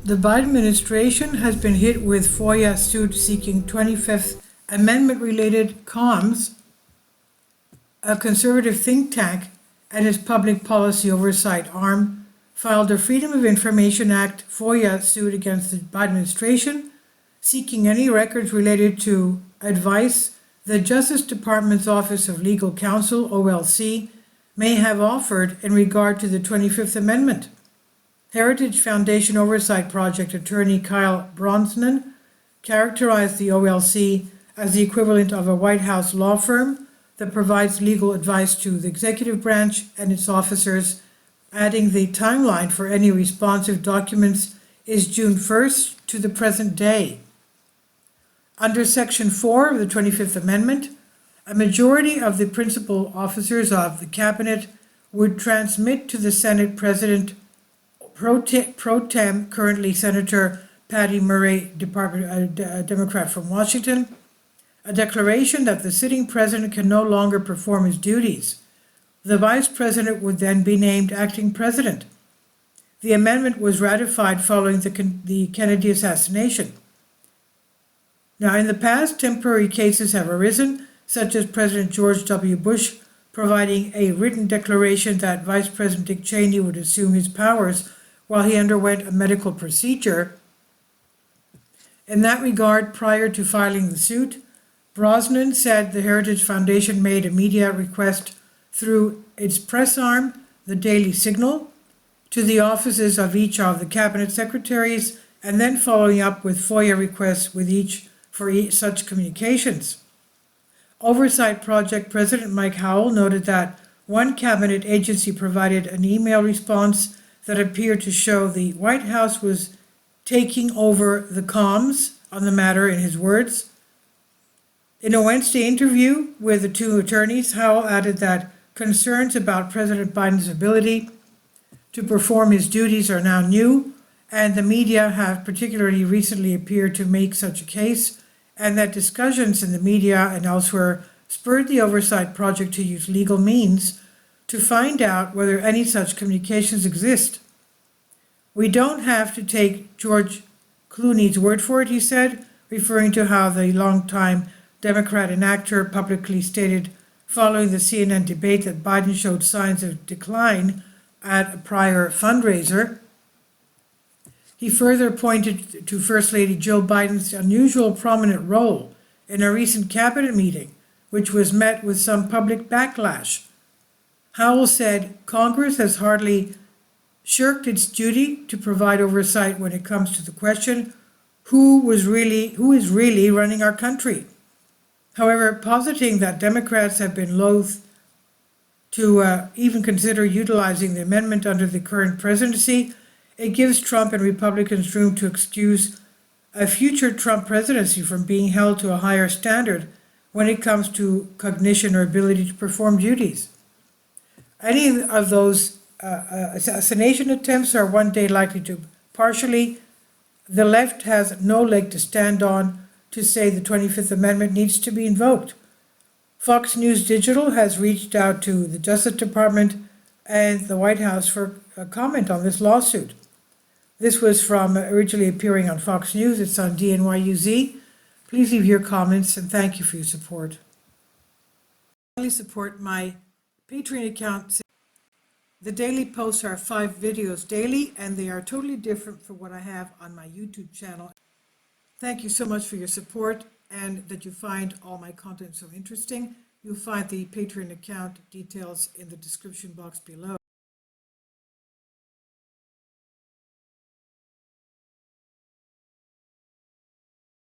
The Biden administration has been hit with FOIA Suit Seeking 25th Amendment-related comms. A conservative think tank and its public policy oversight arm filed a Freedom of Information Act FOIA suit against the Biden administration, seeking any records related to advice the Justice Department's Office of Legal Counsel, OLC, may have offered in regard to the 25th Amendment. Heritage Foundation Oversight Project attorney Kyle Brosnan characterized the OLC as the equivalent of a White House law firm that provides legal advice to the executive branch and its officers, adding the timeline for any responsive documents is June 1st to the present day. Under Section 4 of the 25th Amendment, a majority of the principal officers of the Cabinet would transmit to the Senate President pro tem, currently Senator Patty Murray, Democrat from Washington, a declaration that the sitting president can no longer perform his duties. The vice president would then be named acting president. The amendment was ratified following the Kennedy assassination. Now, in the past, temporary cases have arisen, such as President George W. Bush providing a written declaration that Vice President Dick Cheney would assume his powers while he underwent a medical procedure. In that regard, prior to filing the suit, Brosnan said the Heritage Foundation made a media request through its press arm, the Daily Signal, to the offices of each of the cabinet secretaries, and then following up with FOIA requests with each for such communications. Oversight Project President Mike Howell noted that one cabinet agency provided an email response that appeared to show the White House was taking over the comms on the matter, in his words. In a Wednesday interview with the two attorneys, Howell added that concerns about President Biden's ability to perform his duties are now new, and the media have particularly recently appeared to make such a case, and that discussions in the media and elsewhere spurred the Oversight Project to use legal means to find out whether any such communications exist. We don't have to take George Clooney's word for it, he said, referring to how the longtime Democrat and actor publicly stated following the CNN debate that Biden showed signs of decline at a prior fundraiser. He further pointed to First Lady Jill Biden's unusual prominent role in a recent cabinet meeting, which was met with some public backlash. Howell said Congress has hardly shirked its duty to provide oversight when it comes to the question, who is really running our country? However, positing that Democrats have been loath to even consider utilizing the amendment under the current presidency, it gives Trump and Republicans room to excuse a future Trump presidency from being held to a higher standard when it comes to cognition or ability to perform duties. Any of those assassination attempts are one day likely to partially. The left has no leg to stand on to say the 25th Amendment needs to be invoked. Fox News Digital has reached out to the Justice Department and the White House for a comment on this lawsuit. This was from originally appearing on Fox News. It's on DNYUZ. Please leave your comments and thank you for your support. Finally, support my Patreon account. The daily posts are 5 videos daily, and they are totally different from what I have on my YouTube channel. Thank you so much for your support and that you find all my content so interesting. You'll find the Patreon account details in the description box below.